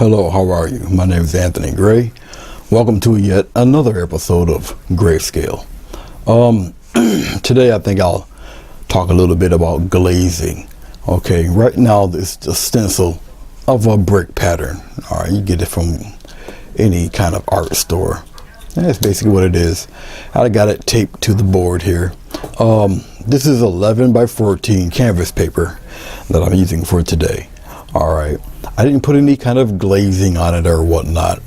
Hello, how are you? My name is Anthony Gray. Welcome to yet another episode of Grayscale. Today I think I'll talk a little bit about glazing. Okay, right now this is the stencil of a brick pattern. All right, you get it from any kind of art store. And that's basically what it is. I got it taped to the board here. This is 11 by 14 canvas paper that I'm using for today. All right, I didn't put any kind of glazing on it or whatnot.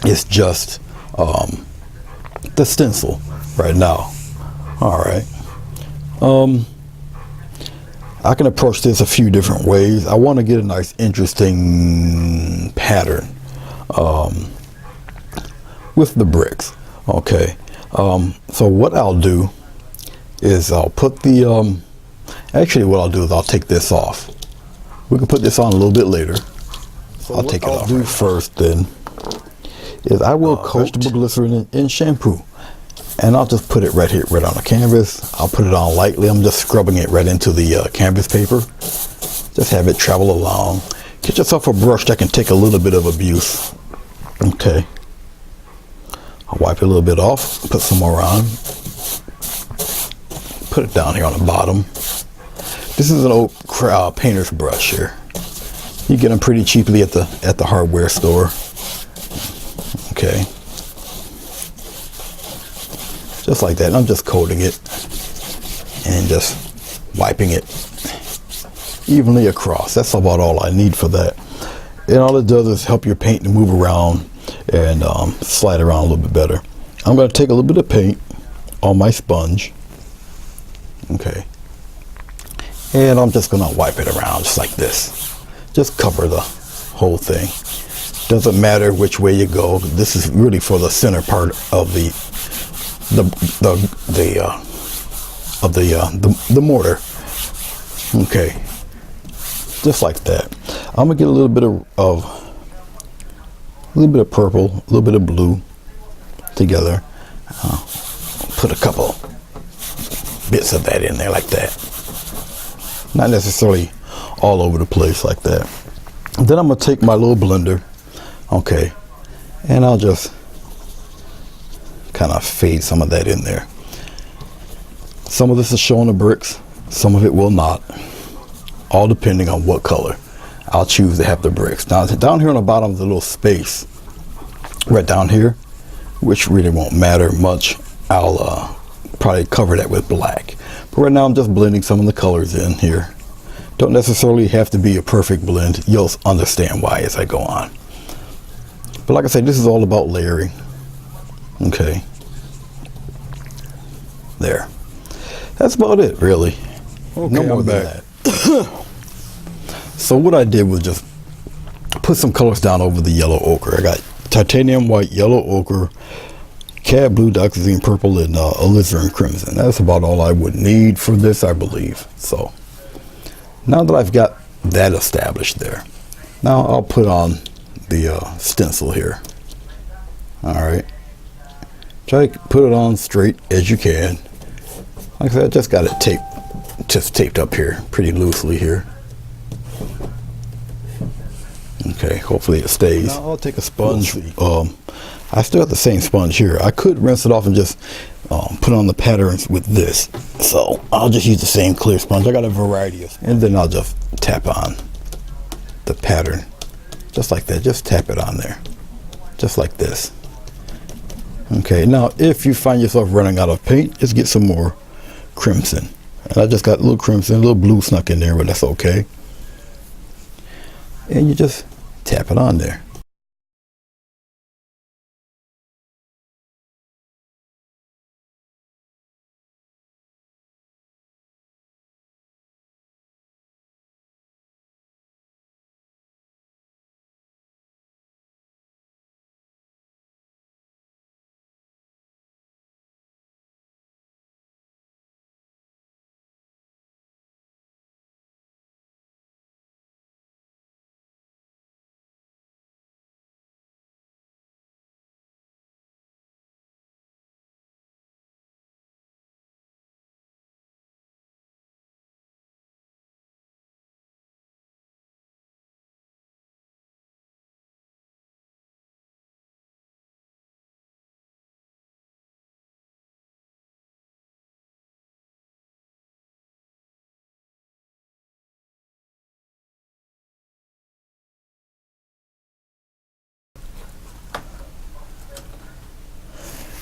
It's just the stencil right now. All right, I can approach this a few different ways. I want to get a nice interesting pattern with the bricks. Okay, so what I'll do is I'll put the actually what I'll do is I'll take this off. We can put this on a little bit later. So I'll take it off. What I'll do first then is I will coat vegetable glycerin in shampoo, and I'll just put it right here, right on the canvas. I'll put it on lightly. I'm just scrubbing it right into the canvas paper. Just have it travel along. Get yourself a brush that can take a little bit of abuse. Okay. I'll wipe it a little bit off, put some more on. Put it down here on the bottom. This is an old painter's brush here. You get them pretty cheaply at the hardware store. Okay. Just like that. And I'm just coating it and just wiping it evenly across. That's about all I need for that. And all it does is help your paint to move around and slide around a little bit better. I'm going to take a little bit of paint on my sponge. Okay. And I'm just going to wipe it around just like this. Just cover the whole thing. Doesn't matter which way you go. This is really for the center part of the mortar. Okay. Just like that. I'm going to get a little bit of purple, a little bit of blue together. Put a couple bits of that in there like that. Not necessarily all over the place like that. Then I'm going to take my little blender, okay, and I'll just kind of fade some of that in there. Some of this is showing the bricks, some of it will not, all depending on what color I'll choose to have the bricks. Now down here on the bottom is a little space right down here, which really won't matter much. I'll probably cover that with black. But right now I'm just blending some of the colors in here. Don't necessarily have to be a perfect blend. You'll understand why as I go on. But like I said, this is all about layering. Okay. There. That's about it, really. Okay, no more than that. So what I did was just put some colors down over the yellow ochre. I got titanium white, yellow ochre, cad blue, dioxazine purple, and alizarin crimson. That's about all I would need for this, I believe. So now that I've got that established there, now I'll put on the stencil here. All right. Try to put it on straight as you can. Like I said, I just got it taped up here pretty loosely here. Okay, hopefully it stays. Now I'll take a sponge. I still have the same sponge here. I could rinse it off and just put on the patterns with this. So I'll just use the same clear sponge. I got a variety of, and then I'll just tap on the pattern just like that. Just tap it on there, just like this. Okay, now if you find yourself running out of paint, just get some more crimson. And I just got a little crimson, a little blue snuck in there, but that's okay. And you just tap it on there.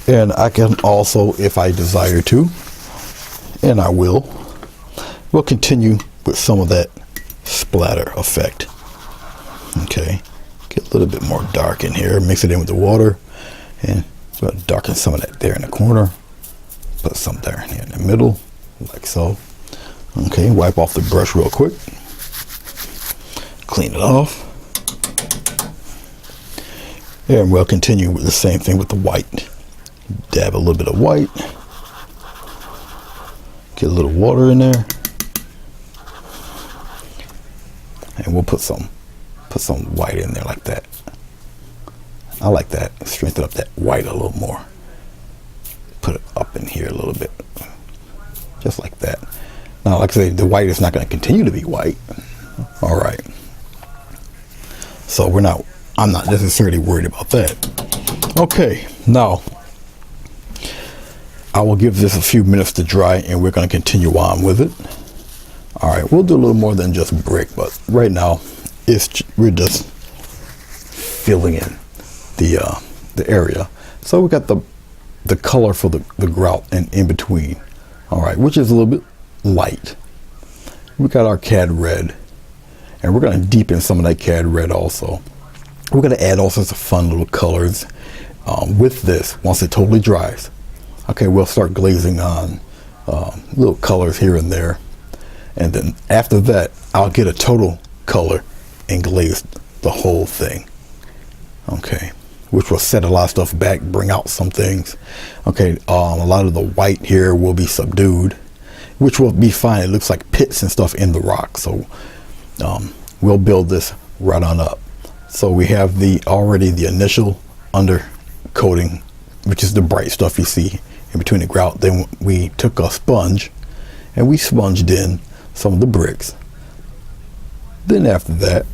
And I can also, if I desire to, and I will, we'll continue with some of that splatter effect. Okay, get a little bit more dark in here, mix it in with the water, and we'll darken some of that there in the corner. Put some there here in the middle, like so. Okay, wipe off the brush real quick. Clean it off. And we'll continue with the same thing with the white. Dab a little bit of white. Get a little water in there. And we'll put some white in there like that. I like that. Strengthen up that white a little more. Put it up in here a little bit. Just like that. Now, like I say, the white is not going to continue to be white. All right. So I'm not necessarily worried about that. Okay, now I will give this a few minutes to dry and we're going to continue on with it. All right, we'll do a little more than just brick, but right now we're just filling in the area. So we got the color for the grout and in between. All right, which is a little bit light. We got our cad red, and we're going to deepen some of that cad red also. We're going to add all sorts of fun little colors with this once it totally dries. Okay, we'll start glazing on little colors here and there, and then after that I'll get a total color and glaze the whole thing. Okay, which will set a lot of stuff back, bring out some things. Okay, a lot of the white here will be subdued, which will be fine. It looks like pits and stuff in the rock, so we'll build this right on up. So we have already the initial undercoating, which is the bright stuff you see in between the grout. Then we took a sponge and we sponged in some of the bricks. Then after that,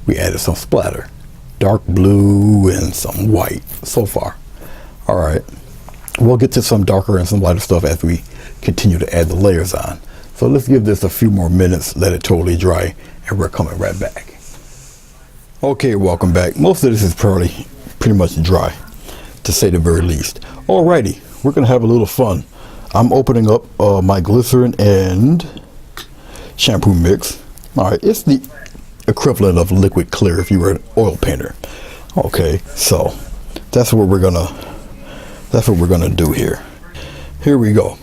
we added some splatter, dark blue and some white so far. All right, we'll get to some darker and some lighter stuff as we continue to add the layers on. So let's give this a few more minutes, let it totally dry, and we're coming right back. Okay, welcome back. Most of this is pretty much dry, to say the very least. Alrighty, we're gonna have a little fun. I'm opening up my glycerin and shampoo mix. All right, it's the equivalent of liquid clear if you were an oil painter. Okay, so that's what we're gonna do here. Here we go.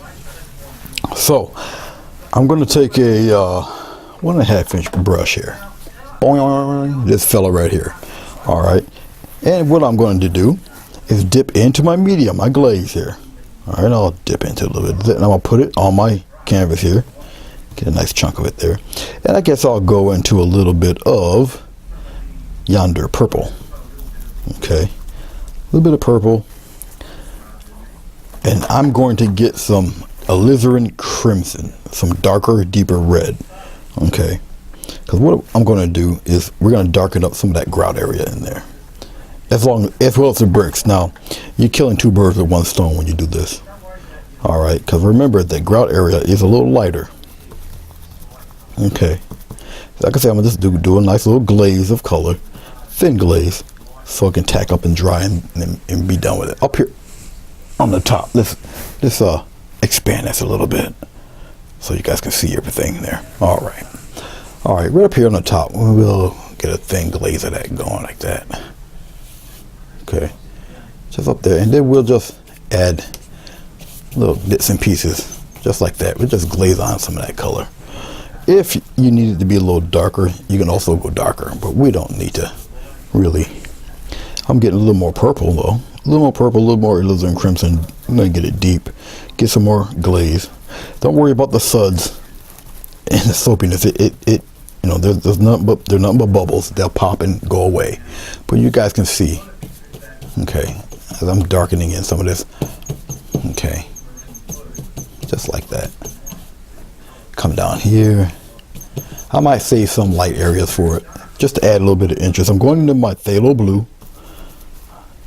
So I'm gonna take a 1.5 inch brush here. This fella right here. All right, and what I'm going to do is dip into my medium, my glaze here. All right, I'll dip into a little bit, and I'm gonna put it on my canvas here. Get a nice chunk of it there, and I guess I'll go into a little bit of yonder purple. Okay, a little bit of purple, and I'm going to get some alizarin crimson, some darker, deeper red. Okay, because what I'm going to do is we're going to darken up some of that grout area in there, as well as the bricks. Now, you're killing two birds with one stone when you do this. All right, because remember that grout area is a little lighter. Okay, like I said, I'm gonna just do a nice little glaze of color, thin glaze, so it can tack up and dry and be done with it. Up here on the top, let's expand this a little bit so you guys can see everything there. All right, right up here on the top, we'll get a thin glaze of that going like that. Okay, just up there, and then we'll just add little bits and pieces just like that. We'll just glaze on some of that color. If you need it to be a little darker, you can also go darker, but we don't need to really. I'm getting a little more purple though. A little more purple, a little more alizarin crimson. I'm gonna get it deep. Get some more glaze. Don't worry about the suds and the soapiness. It you know, there's nothing but bubbles. They'll pop and go away. But you guys can see, okay, as I'm darkening in some of this. Okay, just like that. Come down here. I might save some light areas for it, just to add a little bit of interest. I'm going into my phthalo blue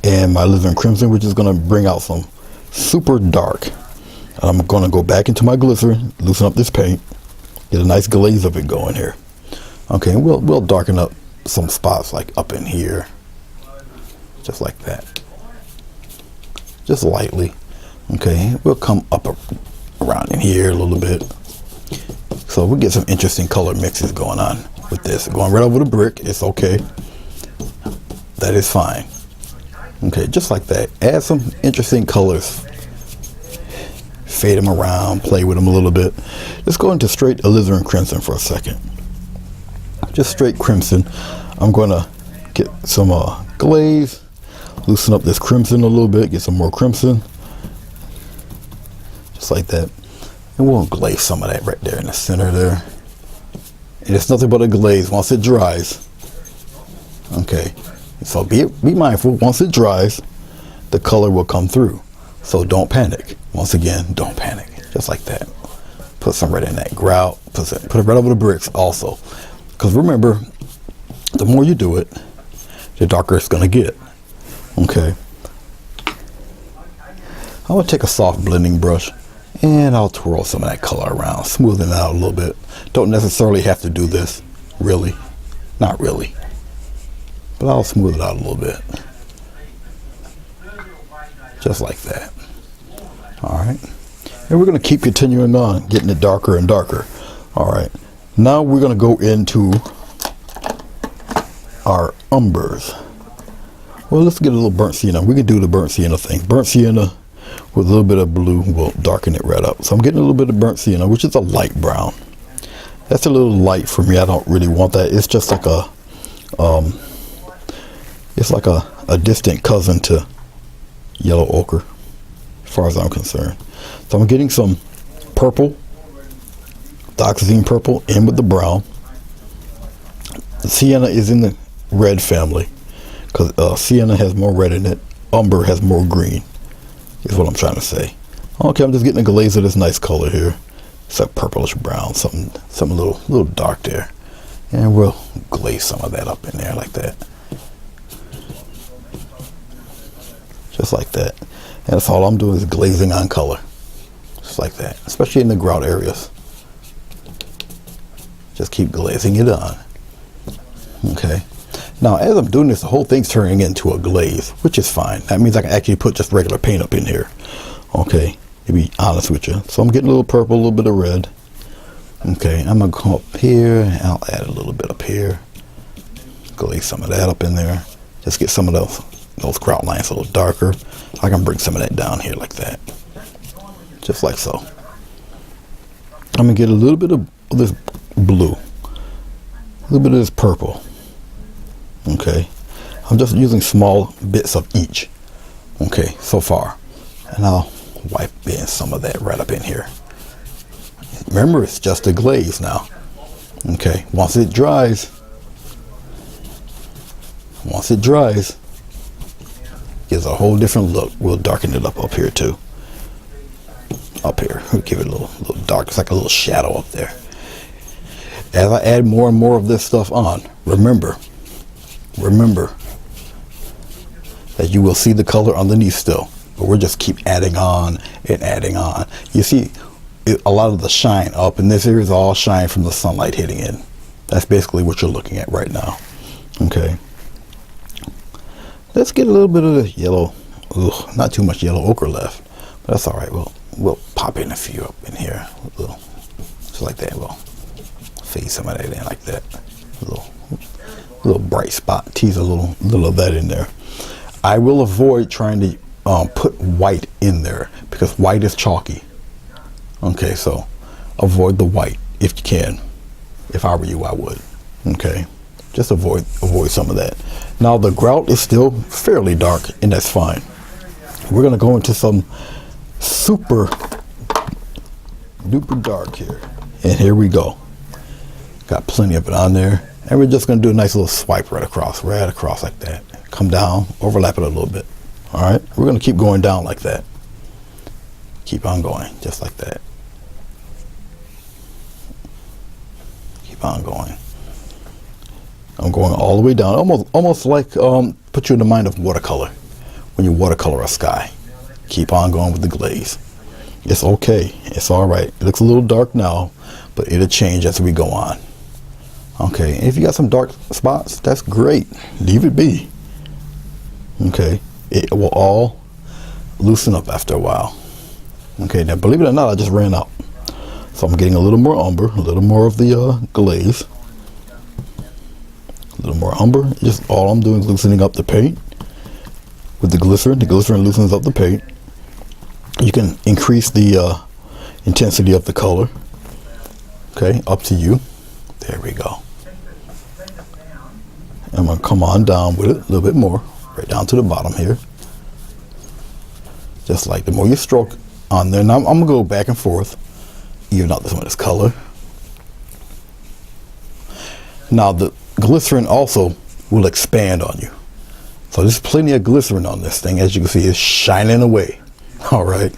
and my alizarin crimson, which is going to bring out some super dark. I'm going to go back into my glycerin, loosen up this paint, get a nice glaze of it going here. Okay, and we'll darken up some spots like up in here. just like that. Just lightly. Okay, we'll come up around in here a little bit. So we'll get some interesting color mixes going on with this. Going right over the brick, it's okay. That is fine. Okay, just like that. Add some interesting colors. Fade them around, play with them a little bit. Let's go into straight alizarin crimson for a second. Just straight crimson. I'm going to get some glaze, loosen up this crimson a little bit, get some more crimson. Just like that. And we'll glaze some of that right there in the center there. And it's nothing but a glaze once it dries. Okay, so be mindful, once it dries, the color will come through. So don't panic. Once again, don't panic. Just like that. Put some right in that grout. Put it right over the bricks also. Because remember, the more you do it, the darker it's going to get. Okay. I'm going to take a soft blending brush and I'll twirl some of that color around, smoothing it out a little bit. Don't necessarily have to do this, really. Not really. But I'll smooth it out a little bit. Just like that. Alright. And we're going to keep continuing on, getting it darker and darker. Alright. Now we're going to go into our umbers. Well, let's get a little burnt sienna. We can do the burnt sienna thing. Burnt sienna with a little bit of blue will darken it right up. So I'm getting a little bit of burnt sienna, which is a light brown. That's a little light for me. I don't really want that. It's just like a distant cousin to yellow ochre, as far as I'm concerned. So I'm getting some purple, dioxazine purple in with the brown. The sienna is in the red family because sienna has more red in it. Umber has more green, is what I'm trying to say. Okay, I'm just getting a glaze of this nice color here. It's like purplish brown, something a little dark there. And we'll glaze some of that up in there like that. Just like that. And that's all I'm doing is glazing on color. Just like that. Especially in the grout areas. Just keep glazing it on. Okay. Now, as I'm doing this, the whole thing's turning into a glaze, which is fine. That means I can actually put just regular paint up in here. Okay. To be honest with you. So I'm getting a little purple, a little bit of red. Okay. I'm going to go up here and I'll add a little bit up here. Glaze some of that up in there. Just get some of those grout lines a little darker. I can bring some of that down here like that. Just like so. I'm going to get a little bit of this blue. A little bit of this purple. Okay. I'm just using small bits of each. Okay, so far. And I'll wipe in some of that right up in here. Remember, it's just a glaze now. Okay, once it dries, gives a whole different look. We'll darken it up here too. Up here, we'll give it a little dark. It's like a little shadow up there. As I add more and more of this stuff on, remember that you will see the color underneath still, but we'll just keep adding on and adding on. You see a lot of the shine up in this area is all shine from the sunlight hitting in. That's basically what you're looking at right now. Okay, let's get a little bit of the yellow. Ugh, not too much yellow ochre left, but that's all right. We'll pop in a few up in here, just like that. We'll fade some of that in like that. A little bright spot, tease a little of that in there. I will avoid trying to put white in there because white is chalky. Okay, so avoid the white if you can. If I were you, I would. Okay, just avoid some of that. Now the grout is still fairly dark, and that's fine. We're gonna go into some super duper dark here, and here we go. Got plenty of it on there. And we're just going to do a nice little swipe right across like that. Come down, overlap it a little bit. All right, we're going to keep going down like that. Keep on going, just like that. Keep on going. I'm going all the way down, almost like put you in the mind of watercolor. When you watercolor a sky, keep on going with the glaze. It's okay. It's all right. It looks a little dark now, but it'll change as we go on. Okay, and if you got some dark spots, that's great. Leave it be. Okay, it will all loosen up after a while. Okay, now believe it or not, I just ran out. So I'm getting a little more umber, a little more of the glaze. A little more umber. Just all I'm doing is loosening up the paint with the glycerin. The glycerin loosens up the paint. You can increase the intensity of the color. Okay, up to you. There we go. I'm going to come on down with it a little bit more, right down to the bottom here. Just like the more you stroke on there. Now I'm going to go back and forth, even out some of this color. Now the glycerin also will expand on you. So there's plenty of glycerin on this thing. As you can see, it's shining away. All right.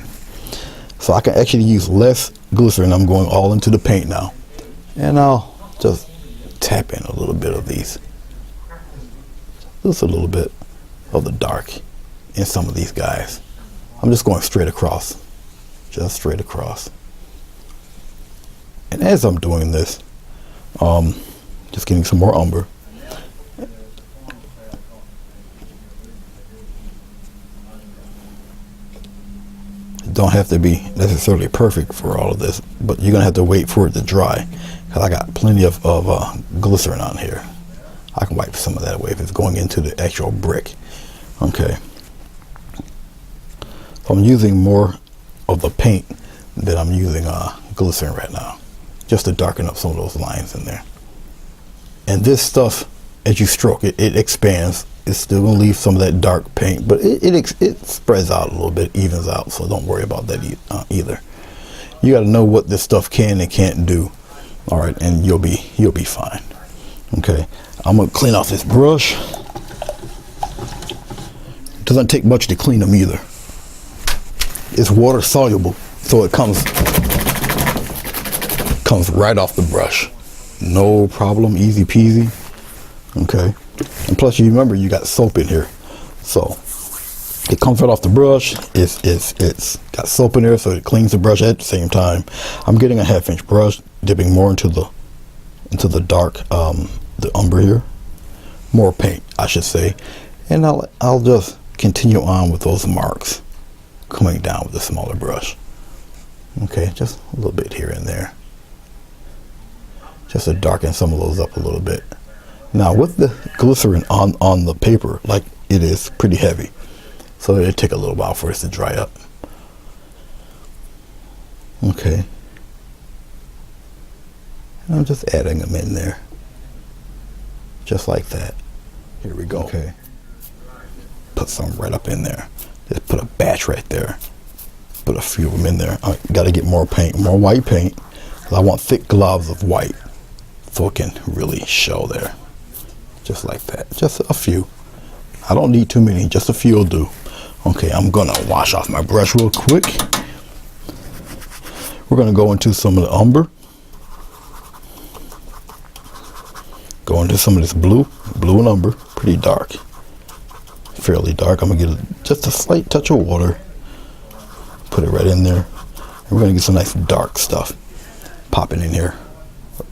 So I can actually use less glycerin. I'm going all into the paint now. And I'll just tap in a little bit of these. Just a little bit of the dark in some of these guys. I'm just going straight across. Just straight across. And as I'm doing this, just getting some more umber. Don't have to be necessarily perfect for all of this, but you're gonna have to wait for it to dry, because I got plenty of glycerin on here. I can wipe some of that away if it's going into the actual brick. Okay, so I'm using more of the paint than I'm using glycerin right now, just to darken up some of those lines in there. And this stuff, as you stroke it, it expands. It's still gonna leave some of that dark paint, but it spreads out a little bit, evens out. So don't worry about that either. You got to know what this stuff can and can't do. All right, and you'll be fine. Okay, I'm gonna clean off this brush. Doesn't take much to clean them either. It's water soluble, so it comes right off the brush. No problem, easy peasy. Okay. And plus, you remember you got soap in here, so it comes right off the brush. It's got soap in there, so it cleans the brush at the same time. I'm getting a 1/2 inch brush, dipping more into the dark, the umber here, more paint, I should say, and I'll just continue on with those marks, coming down with a smaller brush. Okay, just a little bit here and there, just to darken some of those up a little bit. Now with the glycerin on the paper, like it is pretty heavy, so it'll take a little while for it to dry up. Okay, and I'm just adding them in there, just like that. Here we go. Okay, put some right up in there. Just put a batch right there. Put a few of them in there. I got to get more paint, more white paint, because I want thick globs of white, so it can really show there. Just like that, just a few. I don't need too many, just a few will do. Okay, I'm gonna wash off my brush real quick. We're gonna go into some of the umber. Go into some of this blue and umber, pretty dark, fairly dark. I'm gonna get just a slight touch of water, put it right in there, and we're gonna get some nice dark stuff popping in here,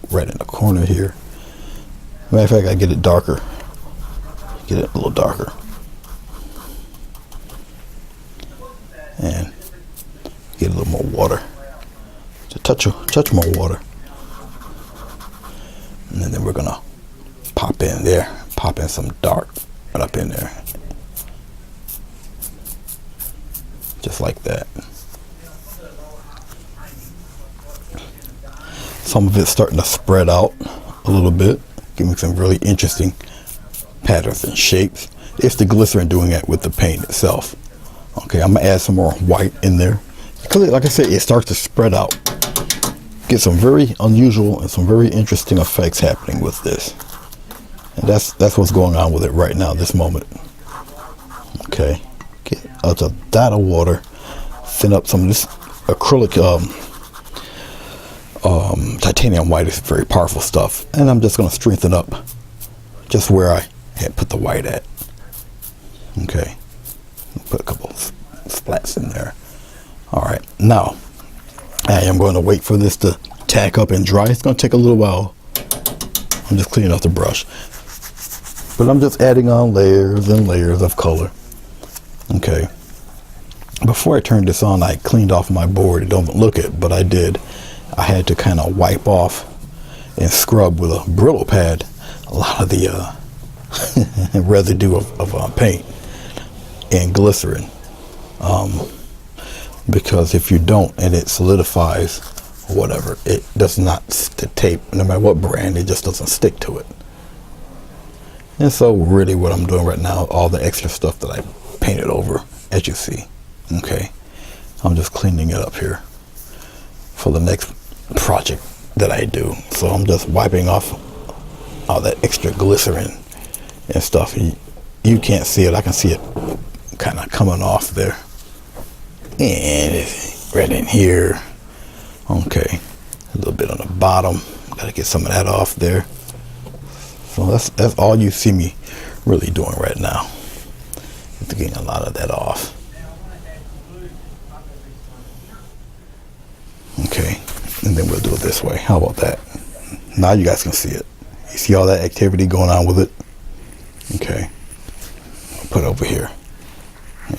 right in the corner here. Matter of fact, I get it darker. Get it a little darker. And get a little more water. Just touch more water. And then we're gonna pop in there. Pop in some dark right up in there. Just like that. Some of it's starting to spread out a little bit. Give me some really interesting patterns and shapes. It's the glycerin doing it with the paint itself. Okay, I'm gonna add some more white in there, because like I said, it starts to spread out. Get some very unusual and some very interesting effects happening with this. And that's what's going on with it right now, this moment. Okay, get a dot of water, thin up some of this acrylic titanium white is very powerful stuff, and I'm just going to strengthen up just where I had put the white at. Okay, put a couple splats in there. All right, now I am going to wait for this to tack up and dry. It's going to take a little while. I'm just cleaning off the brush. But I'm just adding on layers and layers of color. Okay. Before I turned this on, I cleaned off my board. It don't look it, but I did. I had to kind of wipe off and scrub with a Brillo pad a lot of the residue of paint and glycerin. Because if you don't and it solidifies or whatever, it does not stick tape. No matter what brand, it just doesn't stick to it. And so really what I'm doing right now, all the extra stuff that I painted over, as you see, okay, I'm just cleaning it up here for the next project that I do. So I'm just wiping off all that extra glycerin and stuff. You can't see it, I can see it kind of coming off there. And it's right in here. Okay, a little bit on the bottom. Gotta get some of that off there. So that's all you see me really doing right now. It's getting a lot of that off. Okay, and then we'll do it this way. How about that? Now you guys can see it. You see all that activity going on with it? Okay, I'll put it over here.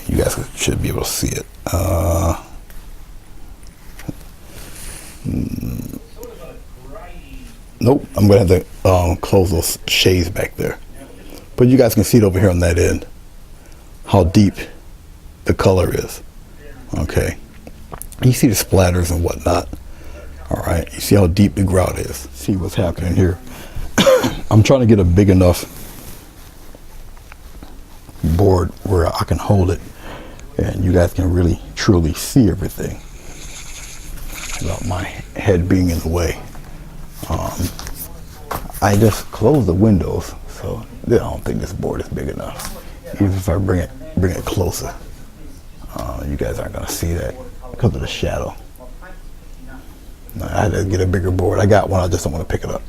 You guys should be able to see it. Nope, I'm gonna have to close those shades back there. But you guys can see it over here on that end, how deep the color is. Okay, you see the splatters and whatnot. All right, you see how deep the grout is. See what's happening here. I'm trying to get a big enough board where I can hold it and you guys can really truly see everything without my head being in the way. I just closed the windows, so I don't think this board is big enough. Even if I bring it closer, you guys aren't gonna see that because of the shadow. I had to get a bigger board. I got one, I just don't want to pick it up.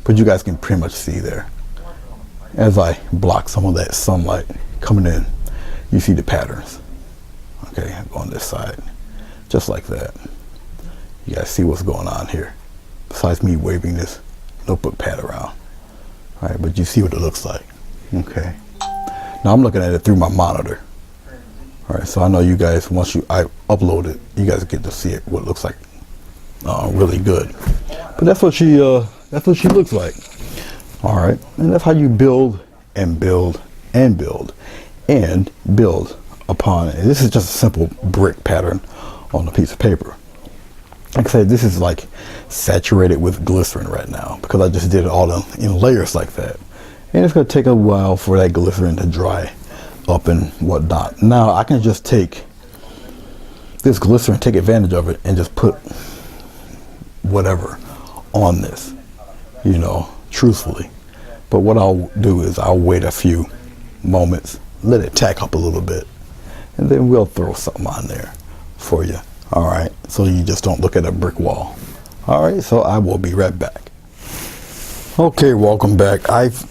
But you guys can pretty much see there. As I block some of that sunlight coming in, you see the patterns. Okay, I go on this side, just like that. You guys see what's going on here. Besides me waving this notebook pad around. All right, but you see what it looks like. Okay. Now I'm looking at it through my monitor. All right, so I know you guys, once I upload it, you guys get to see it, what it looks like really good. But that's what she looks like. All right, and that's how you build and build and build and build upon it. This is just a simple brick pattern on a piece of paper. Like I said, this is like saturated with glycerin right now because I just did it all in layers like that. And it's going to take a while for that glycerin to dry up and whatnot. Now I can just take this glycerin, take advantage of it, and just put whatever on this, you know, truthfully. But what I'll do is I'll wait a few moments, let it tack up a little bit, and then we'll throw something on there for you. All right, so you just don't look at a brick wall. All right, so I will be right back. Okay, welcome back. I've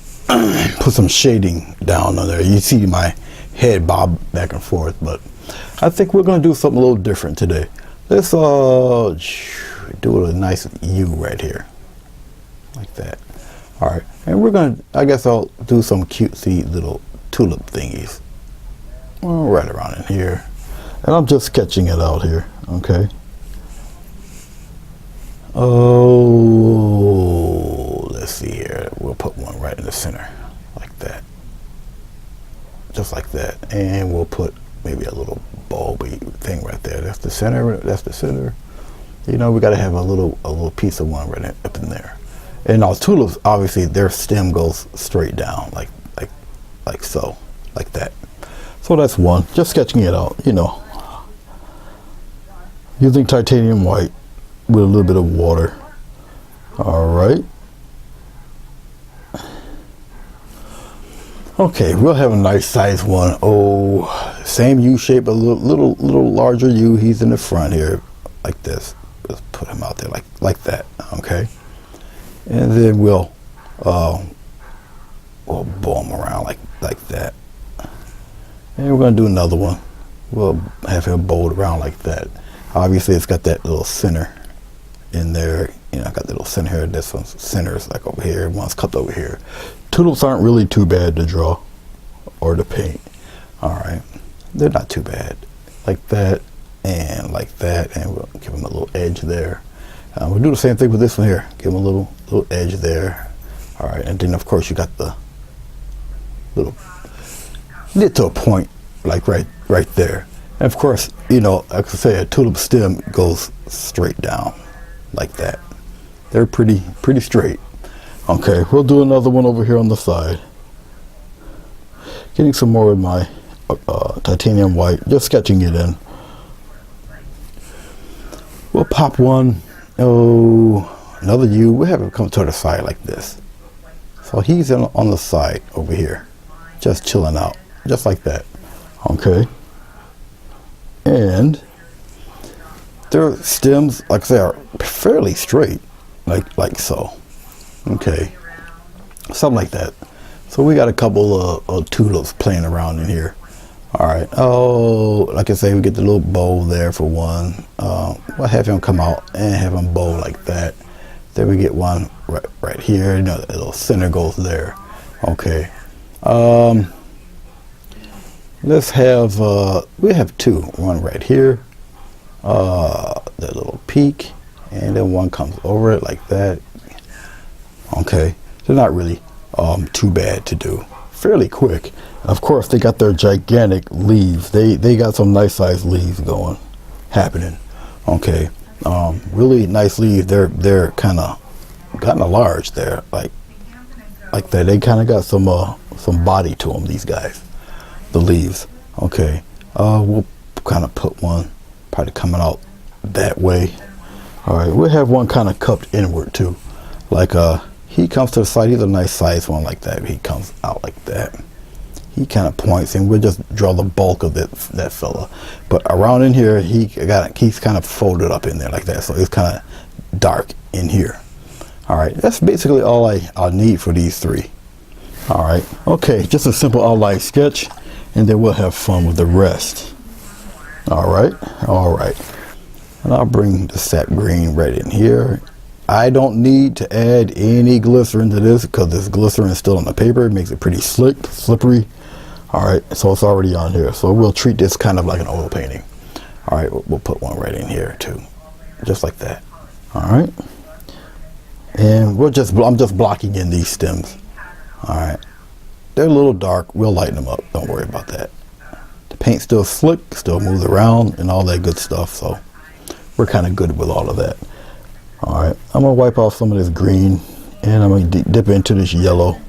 put some shading down on there. You see my head bob back and forth, but I think we're gonna do something a little different today. Let's do a nice U right here, like that. All right, and we're gonna, I guess I'll do some cutesy little tulip thingies right around in here. And I'm just sketching it out here, okay? Oh, let's see here. We'll put one right in the center, like that. Just like that. And we'll put maybe a little bulby thing right there. That's the center, that's the center. You know, we gotta have a little piece of one right up in there. And our tulips, obviously, their stem goes straight down, like so, like that. So that's one, just sketching it out, you know. Using titanium white with a little bit of water. All right. Okay, we'll have a nice size one. Oh, same U shape, a little larger U. He's in the front here, like this. Let's put him out there like that. Okay, and then we'll bow him around like that. And we're gonna do another one. We'll have him bowled around like that. Obviously, it's got that little center in there. You know, I got the little center here. This one's centers like over here. One's cupped over here. Tulips aren't really too bad to draw or to paint. All right, they're not too bad. Like that and like that, and we'll give them a little edge there. We'll do the same thing with this one here. Give them a little edge there. All right, and then of course you got the little knit to a point, like right there. And of course, you know, like I say, a tulip stem goes straight down like that. They're pretty straight. Okay, we'll do another one over here on the side. Getting some more of my titanium white, just sketching it in. We'll pop one. Oh, another U. We'll have it come to the side like this. So he's on the side over here, just chilling out, just like that. Okay. And their stems, like I say, are fairly straight, like so. Okay, something like that. So we got a couple of tulips playing around in here. All right. Oh, like I say, we get the little bow there for one. We'll have him come out and have him bow like that. Then we get one right here. You know, the little center goes there. Okay. Let's have we have two. One right here. That little peak, and then one comes over it like that. Okay. They're not really too bad to do. Fairly quick. Of course, they got their gigantic leaves. They got some nice sized leaves happening. Okay, really nice leaves. They're kind of large there, like that. They kind of got some body to them. These guys, the leaves. Okay, we'll kind of put one probably coming out that way. All right, we'll have one kind of cupped inward too, like he comes to the side. He's a nice sized one like that. He comes out like that. He kind of points, and we'll just draw the bulk of that fella. But around in here, he's kind of folded up in there like that, so it's kind of dark in here. All right, that's basically all I'll need for these three. All right, okay, just a simple outline sketch, and then we'll have fun with the rest. All right, and I'll bring the sap green right in here. I don't need to add any glycerin to this because this glycerin is still on the paper. It makes it pretty slick, slippery. All right, so it's already on here. So we'll treat this kind of like an oil painting. All right, we'll put one right in here too, just like that. All right, and I'm just blocking in these stems. All right, they're a little dark. We'll lighten them up. Don't worry about that. The paint's still slick, still moves around, and all that good stuff. So we're kind of good with all of that. All right, I'm gonna wipe off some of this green, and I'm gonna dip into this yellow.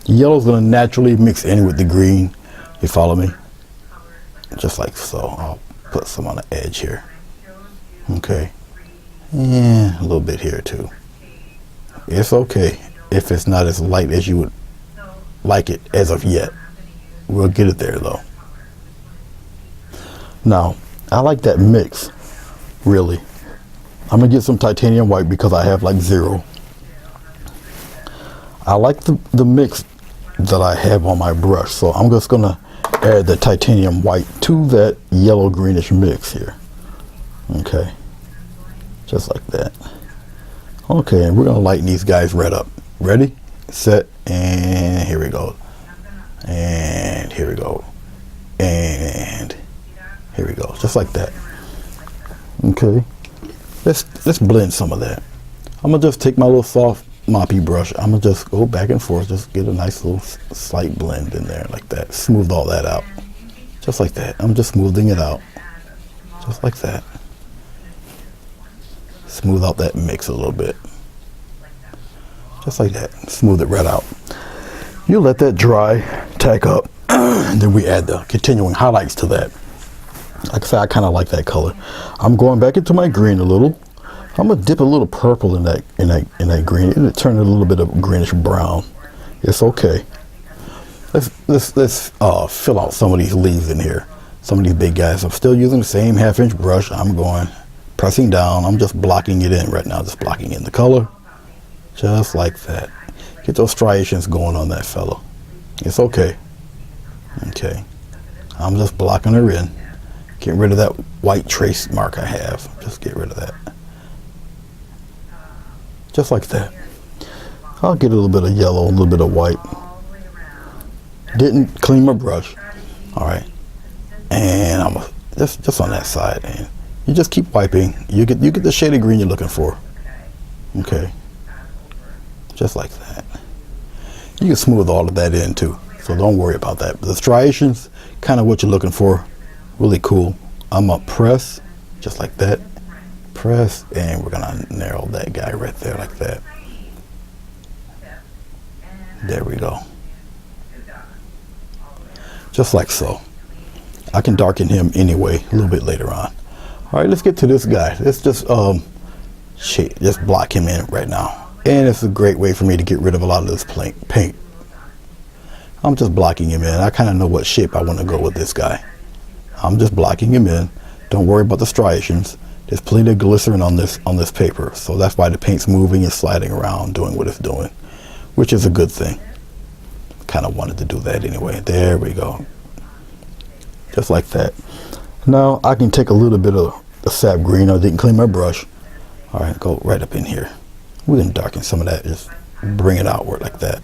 The yellow's gonna naturally mix in with the green. You follow me? Just like so. I'll put some on the edge here. Okay. Yeah, a little bit here too. It's okay if it's not as light as you would like it as of yet. We'll get it there though. Now, I like that mix, really. I'm gonna get some titanium white because I have like 0. I like the mix that I have on my brush, so I'm just gonna add the titanium white to that yellow greenish mix here. Okay, just like that. Okay, and we're gonna lighten these guys right up. Ready, set, and here we go. And here we go. And here we go, just like that. Okay. Let's blend some of that. I'm gonna just take my little soft moppy brush. I'm gonna just go back and forth, just get a nice little slight blend in there like that. Smooth all that out, just like that. I'm just smoothing it out, just like that. Smooth out that mix a little bit, just like that. Smooth it right out. You let that dry, tack up, and then we add the continuing highlights to that. Like I said, I kind of like that color. I'm going back into my green a little. I'm gonna dip a little purple in that green. It'll turn it a little bit of greenish brown. It's okay. Let's fill out some of these leaves in here. Some of these big guys. I'm still using the same 1/2" brush. I'm going pressing down. I'm just blocking it in right now. Just blocking in the color, just like that. Get those striations going on that fellow. It's okay. Okay. I'm just blocking her in. Get rid of that white trace mark I have. Just get rid of that. Just like that. I'll get a little bit of yellow, a little bit of white. Didn't clean my brush. All right, and I'm just on that side, and you just keep wiping. You get the shade of green you're looking for. Okay, just like that. You can smooth all of that in too, so don't worry about that. The striations, kind of what you're looking for. Really cool. I'm gonna press just like that. Press, and we're gonna narrow that guy right there like that. There we go. Just like so. I can darken him anyway a little bit later on. All right, let's get to this guy. Let's just just block him in right now. And it's a great way for me to get rid of a lot of this paint. I'm just blocking him in. I kind of know what shape I want to go with this guy. I'm just blocking him in. Don't worry about the striations. There's plenty of glycerin on this paper, so that's why the paint's moving and sliding around, doing what it's doing, which is a good thing. Kind of wanted to do that anyway. There we go. Just like that. Now I can take a little bit of the sap green. I didn't clean my brush. All right, go right up in here. We can darken some of that. Just bring it outward like that.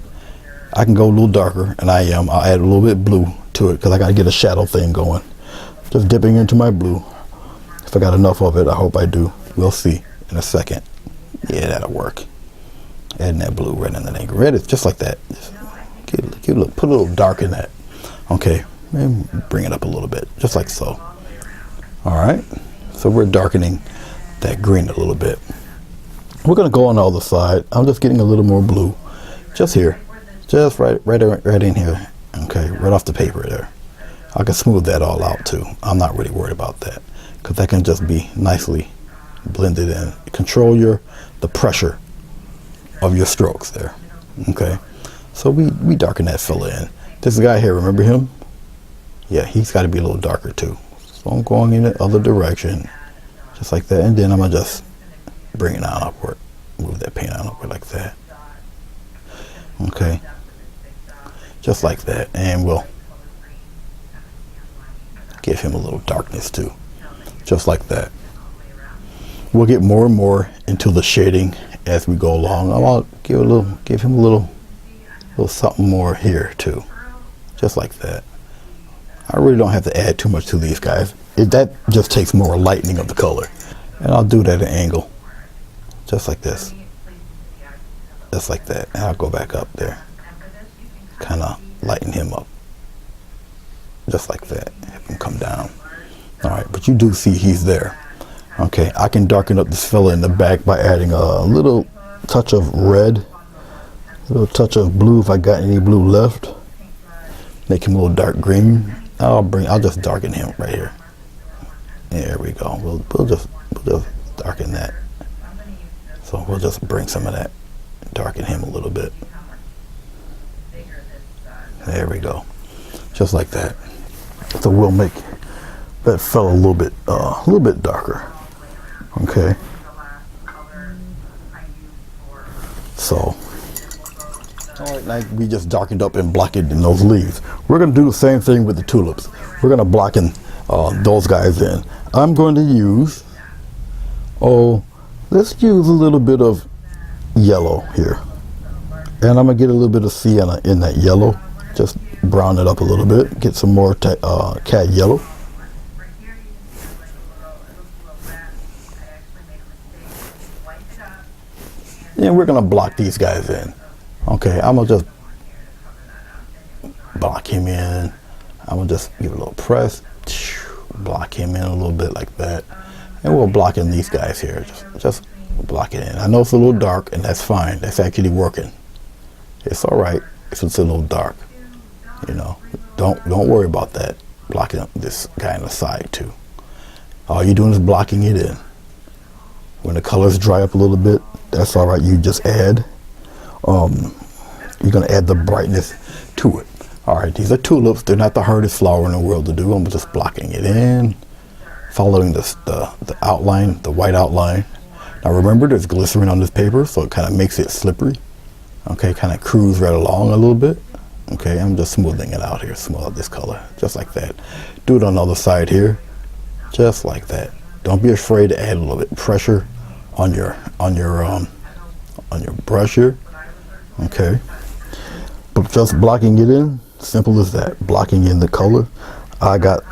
I can go a little darker, and I'll add a little bit of blue to it because I got to get a shadow thing going. Just dipping into my blue. If I got enough of it, I hope I do. We'll see in a second. Yeah, that'll work. Adding that blue right in the thing. Red is just like that. Just put a little dark in that. Okay, and bring it up a little bit, just like so. All right, so we're darkening that green a little bit. We're gonna go on the other side. I'm just getting a little more blue, just here, just right in here. Okay, right off the paper there. I can smooth that all out too. I'm not really worried about that because that can just be nicely blended in. Control the pressure of your strokes there. Okay, so we darken that fella in. This guy here, remember him? Yeah, he's got to be a little darker too. So I'm going in the other direction, just like that, and then I'm gonna just bring it on upward, move that paint on upward like that. Okay, just like that, and we'll give him a little darkness too, just like that. We'll get more and more into the shading as we go along. I'll give him a little something more here too, just like that. I really don't have to add too much to these guys. That just takes more lightening of the color, and I'll do that at an angle, just like this, just like that. And I'll go back up there, kind of lighten him up, just like that. Have him come down. All right, but you do see he's there. Okay, I can darken up this fella in the back by adding a little touch of red, a little touch of blue if I got any blue left. Make him a little dark green. I'll just darken him right here. There we go. We'll just darken that. So we'll just bring some of that, darken him a little bit. There we go. Just like that. So we'll make that fella a little bit darker. Okay. So, all right, now we just darkened up and blocked in those leaves. We're going to do the same thing with the tulips. We're going to block in those guys in. I'm going to use, let's use a little bit of yellow here. And I'm going to get a little bit of sienna in that yellow. Just brown it up a little bit. Get some more cad yellow. And we're going to block these guys in. Okay, I'm going to just block him in. I'm going to just give it a little press. Block him in a little bit like that. And we'll block in these guys here. Just block it in. I know it's a little dark, and that's fine. That's actually working. It's all right if it's a little dark. You know, don't worry about that. Blocking this guy on the side too. All you're doing is blocking it in. When the colors dry up a little bit, that's all right. You just add. You're gonna add the brightness to it. All right, these are tulips. They're not the hardest flower in the world to do. I'm just blocking it in, following the outline, the white outline. Now remember, there's glycerin on this paper, so it kind of makes it slippery. Okay, kind of cruise right along a little bit. Okay, I'm just smoothing it out here. Smooth out this color, just like that. Do it on the other side here, just like that. Don't be afraid to add a little bit of pressure on your brush here. Okay, but just blocking it in, simple as that. Blocking in the color. I got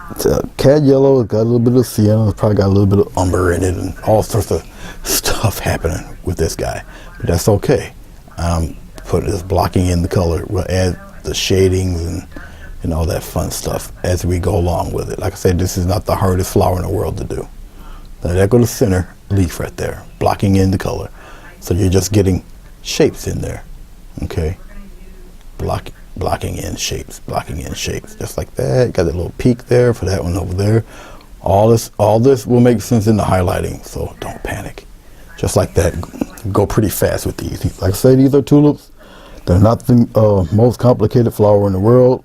cad yellow, it's got a little bit of sienna, it's probably got a little bit of umber in it, and all sorts of stuff happening with this guy. But that's okay. Just blocking in the color. We'll add the shadings and all that fun stuff as we go along with it. Like I said, this is not the hardest flower in the world to do. Now there go the center leaf right there, blocking in the color. So you're just getting shapes in there. Okay, blocking in shapes, just like that. Got a little peak there for that one over there. All this will make sense in the highlighting, so don't panic. Just like that, go pretty fast with these. Like I say, these are tulips. They're not the most complicated flower in the world.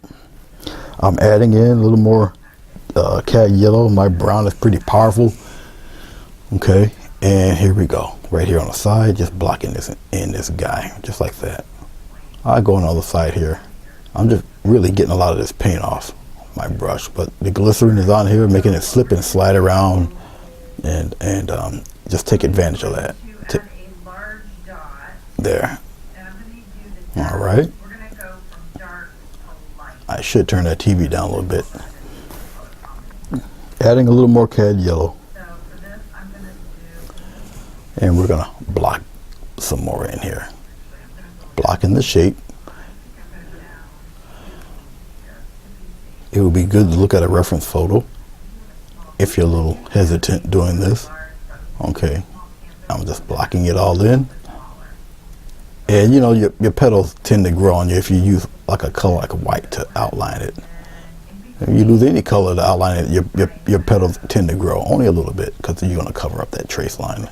I'm adding in a little more cad yellow. My brown is pretty powerful. Okay, and here we go. Right here on the side, just blocking this in this guy, just like that. I go on the other side here. I'm just really getting a lot of this paint off my brush, but the glycerin is on here, making it slip and slide around, and just take advantage of that. There. All right. I should turn that TV down a little bit. Adding a little more cad yellow. And we're gonna block some more in here. Blocking the shape. It would be good to look at a reference photo if you're a little hesitant doing this. Okay, I'm just blocking it all in. And you know, your petals tend to grow on you if you use like a color like white to outline it. If you lose any color to outline it, your petals tend to grow only a little bit because you're gonna cover up that trace line.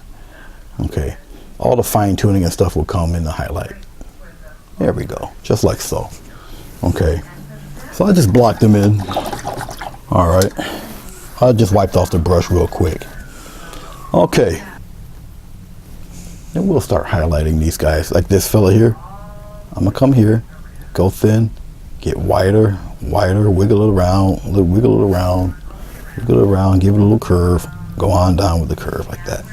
Okay, all the fine tuning and stuff will come in the highlight. There we go, just like so. Okay, so I just blocked them in. All right, I just wiped off the brush real quick. Okay, and we'll start highlighting these guys. Like this fella here, I'm gonna come here, go thin, get wider, wiggle it around, give it a little curve, go on down with the curve like that.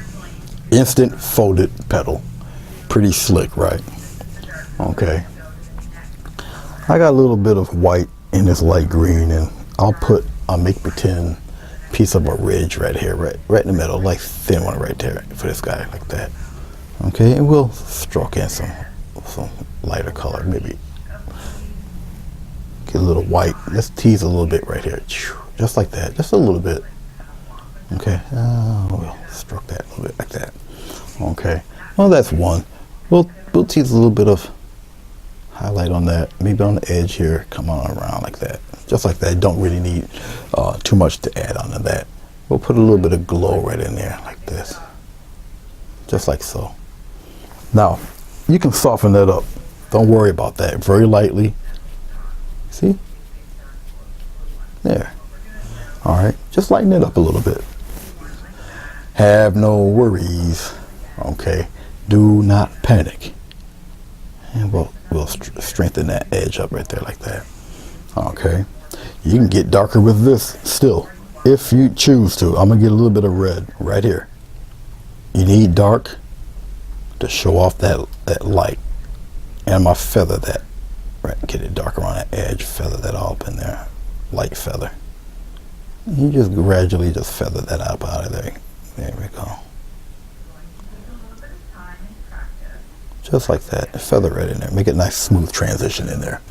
Instant folded petal, pretty slick, right? Okay, I got a little bit of white in this light green, and I'll make pretend piece of a ridge right here, right in the middle, like thin one right there for this guy, like that. Okay, and we'll stroke in some lighter color, maybe get a little white. Let's tease a little bit right here, just like that, just a little bit. Okay, we'll stroke that a little bit like that. Okay, well that's one. We'll tease a little bit of highlight on that, maybe on the edge here, come on around like that, just like that. Don't really need too much to add onto that. We'll put a little bit of glow right in there like this, just like so. Now you can soften that up, don't worry about that, very lightly. See there. All right, just lighten it up a little bit. Have no worries. Okay, do not panic. And we'll strengthen that edge up right there like that. Okay, you can get darker with this still if you choose to. I'm gonna get a little bit of red right here. You need dark to show off that light, and I'm gonna feather that, right, get it darker on that edge, feather that all up in there, light feather. You just gradually just feather that up out of there. There we go. Just like that, feather right in there. Make it a nice smooth transition in there.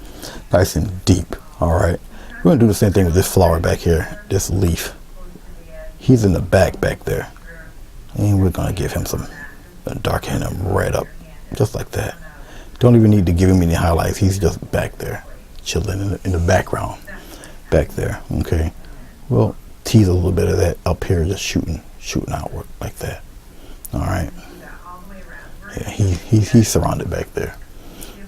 Nice and deep, all right? We're gonna do the same thing with this flower back here, this leaf. He's in the back there. And we're gonna give him some, darken him right up, just like that. Don't even need to give him any highlights. He's just back there, chilling in the background, back there, okay? We'll tease a little bit of that up here, just shooting outward like that. All right. Yeah, he's surrounded back there.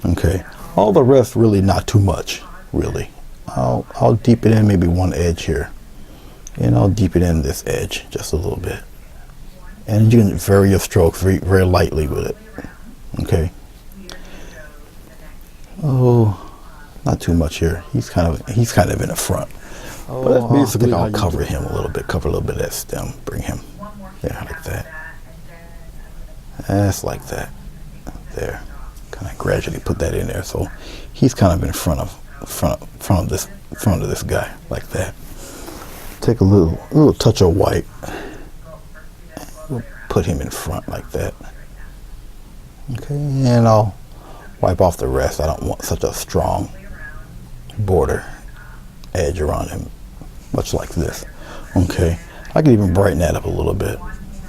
Okay. All the rest really not too much, really. I'll deepen in maybe one edge here, and I'll deepen in this edge just a little bit. And you can vary your strokes very lightly with it. Okay. Oh, not too much here. He's kind of in the front. But that's basically I'll cover him a little bit, cover a little bit of that stem, bring him there like that. That's like that. There. Kind of gradually put that in there. So he's kind of in front of this guy like that. Take a little touch of white. We'll put him in front like that. Okay, and I'll wipe off the rest. I don't want such a strong border edge around him, much like this. Okay, I can even brighten that up a little bit.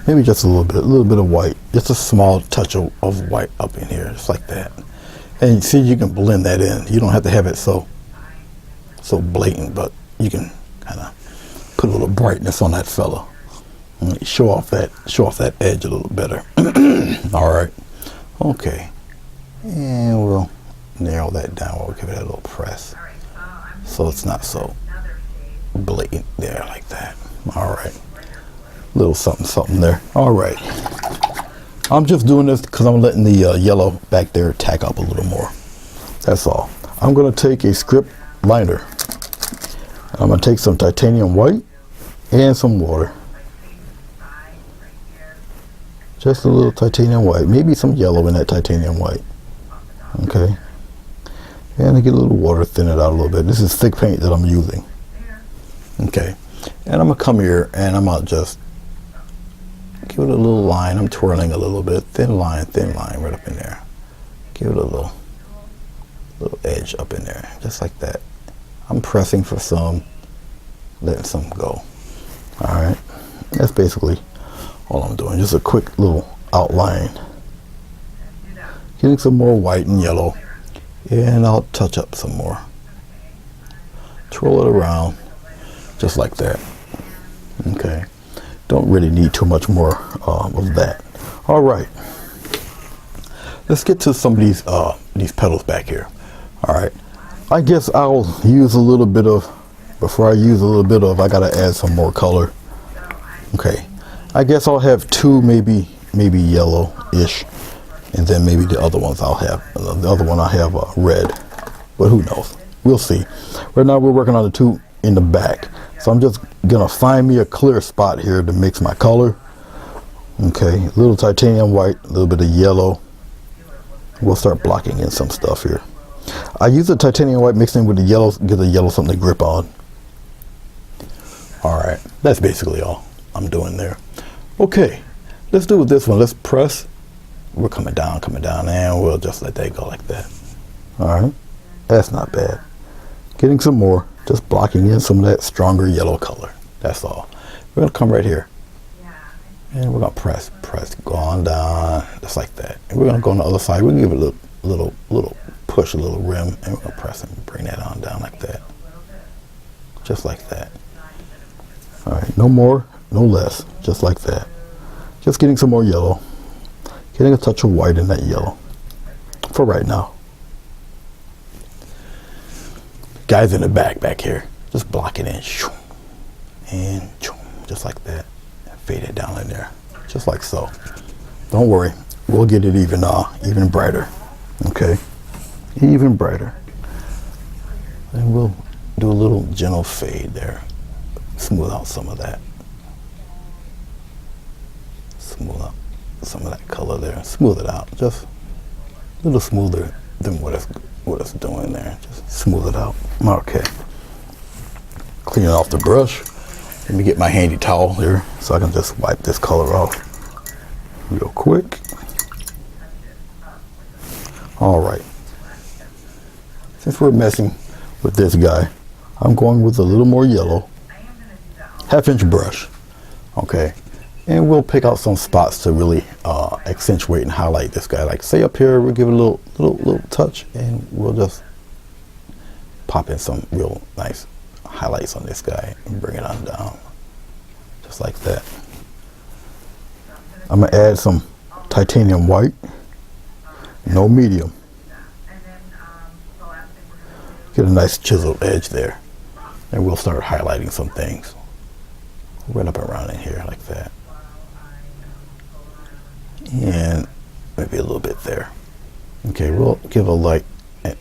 Maybe just a little bit of white. Just a small touch of white up in here, just like that. And you see, you can blend that in. You don't have to have it so blatant, but you can kind of put a little brightness on that fella. And show off that edge a little better. All right. Okay. And we'll narrow that down. We'll give it a little press, so it's not so blatant there like that. All right. Little something there. All right. I'm just doing this because I'm letting the yellow back there tack up a little more. That's all. I'm going to take a script liner. I'm going to take some titanium white and some water. Just a little titanium white, maybe some yellow in that titanium white. Okay. And I get a little water, thin it out a little bit. This is thick paint that I'm using. Okay. And I'm going to come here and I'm going to just give it a little line. I'm twirling a little bit. Thin line right up in there. Give it a little edge up in there, just like that. I'm pressing for some, letting some go. All right. That's basically all I'm doing. Just a quick little outline. Getting some more white and yellow. And I'll touch up some more. Twirl it around, just like that. Okay. Don't really need too much more of that. All right. Let's get to some of these petals back here. All right. I guess I'll use a little bit of, before I use a little bit of, I gotta add some more color. Okay. I guess I'll have two, maybe yellow-ish, and then maybe the other ones I'll have. The other one I have red, but who knows? We'll see. Right now we're working on the two in the back, so I'm just gonna find me a clear spot here to mix my color. Okay, a little titanium white, a little bit of yellow. We'll start blocking in some stuff here. I use the titanium white mixed in with the yellow, give the yellow something to grip on. All right, that's basically all I'm doing there. Okay, let's do with this one. Let's press. We're coming down, and we'll just let that go like that. All right, that's not bad. Getting some more, just blocking in some of that stronger yellow color. That's all. We're gonna come right here, and we're gonna press, go on down, just like that. And we're gonna go on the other side. We're gonna give it a little push, a little rim, and we're gonna press and bring that on down like that, just like that. All right, no more, no less, just like that. Just getting some more yellow, getting a touch of white in that yellow for right now. Guys in the back here, just block it in, and just like that. Fade it down in there, just like so. Don't worry, we'll get it even brighter. Okay, even brighter. And we'll do a little gentle fade there. Smooth out some of that. Smooth out some of that color there. Smooth it out, just a little smoother than what it's doing there. Just smooth it out. Okay. Clean it off the brush. Let me get my handy towel here so I can just wipe this color off real quick. All right. Since we're messing with this guy, I'm going with a little more yellow, 1/2-inch brush. Okay. And we'll pick out some spots to really accentuate and highlight this guy. Like say up here, we'll give it a little touch, and we'll just pop in some real nice highlights on this guy and bring it on down, just like that. I'm gonna add some titanium white, no medium. Get a nice chiseled edge there, and we'll start highlighting some things right up around in here like that. And maybe a little bit there. Okay, we'll give a light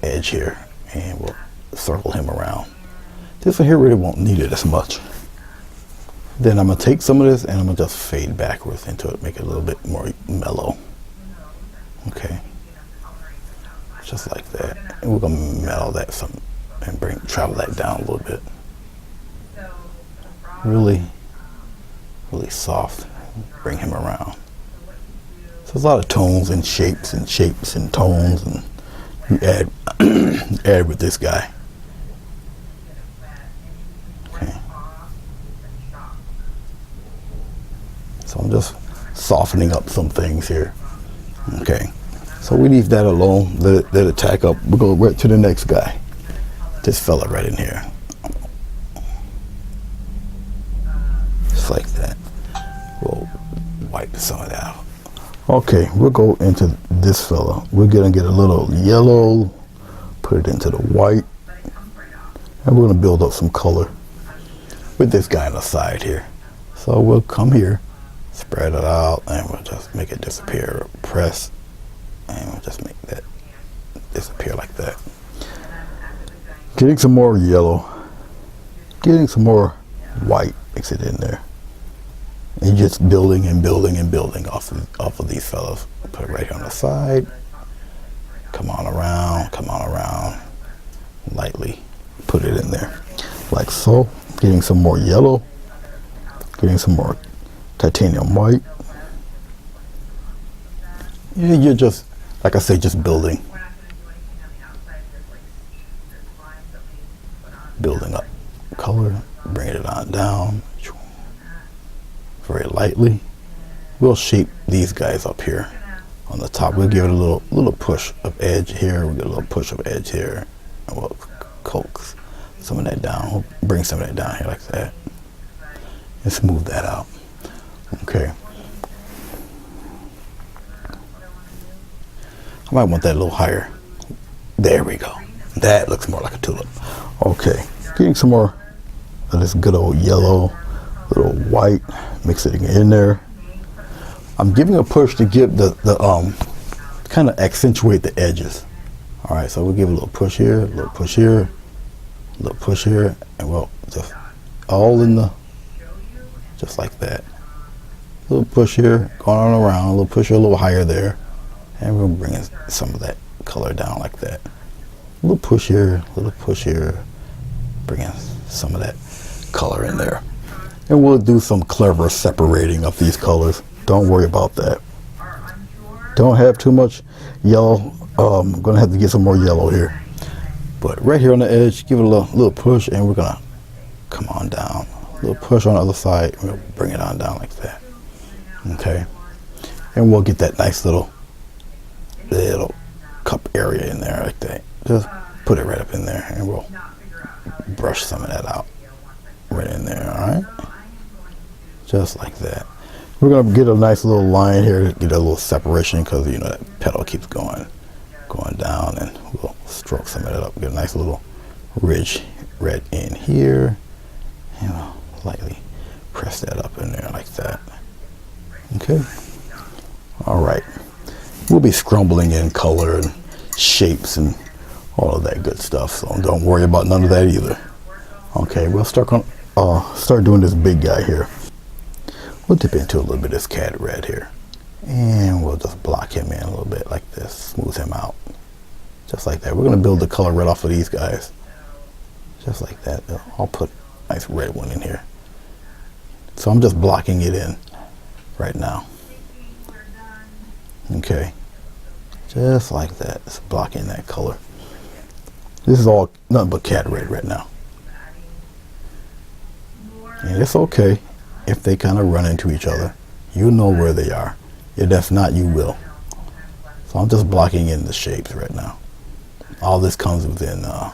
edge here, and we'll circle him around. This one here really won't need it as much. Then I'm gonna take some of this and I'm gonna just fade backwards into it, make it a little bit more mellow. Okay. just like that. And we're gonna mellow that some and travel that down a little bit. Really, really soft. Bring him around. So there's a lot of tones and shapes and tones, and you add add with this guy. Okay. So I'm just softening up some things here. Okay. So we leave that alone. Let it tack up. We'll go right to the next guy. This fella right in here. Just like that. We'll wipe some of that out. Okay, we'll go into this fella. We're gonna get a little yellow, put it into the white, and we're gonna build up some color with this guy on the side here. So we'll come here, spread it out, and we'll just make it disappear. Press, and we'll just make that disappear like that. Getting some more yellow, getting some more white, mix it in there. And just building and building and building off of these fellas. Put it right here on the side. Come on around, lightly put it in there, like so. Getting some more yellow, getting some more titanium white. Yeah, you're just, like I say, just building up color, bring it on down very lightly. We'll shape these guys up here on the top. We'll give it a little push of edge here. We'll get a little push of edge here, and we'll coax some of that down. We'll bring some of that down here like that and smooth that out. Okay. I might want that a little higher. There we go. That looks more like a tulip. Okay, getting some more of this good old yellow, little white, mix it in there. I'm giving a push to give the kind of accentuate the edges. All right, so we'll give a little push here, a little push here, a little push here, and we'll just all in the, just like that. A little push here, going on around, a little push here, a little higher there, and we'll bring some of that color down like that. A little push here, bringing some of that color in there. And we'll do some clever separating of these colors. Don't worry about that. Don't have too much yellow. I'm gonna have to get some more yellow here. But right here on the edge, give it a little push, and we're gonna come on down. A little push on the other side, and we'll bring it on down like that. Okay. And we'll get that nice little cup area in there like that. Just put it right up in there, and we'll brush some of that out right in there. All right, just like that. We're gonna get a nice little line here, get a little separation, because you know that petal keeps going down, and we'll stroke some of that up. Get a nice little ridge right in here, and we'll lightly press that up in there like that. Okay. All right. We'll be scrumbling in color and shapes and all of that good stuff, so don't worry about none of that either. Okay, we'll start doing this big guy here. We'll dip into a little bit of this cat red here, and we'll just block him in a little bit like this, smooth him out, just like that. We're going to build the color right off of these guys, just like that. I'll put a nice red one in here. So I'm just blocking it in right now. Okay, just like that. It's blocking that color. This is all nothing but cat red right now. And it's okay if they kind of run into each other. You know where they are. If not, you will. So I'm just blocking in the shapes right now. All this comes within a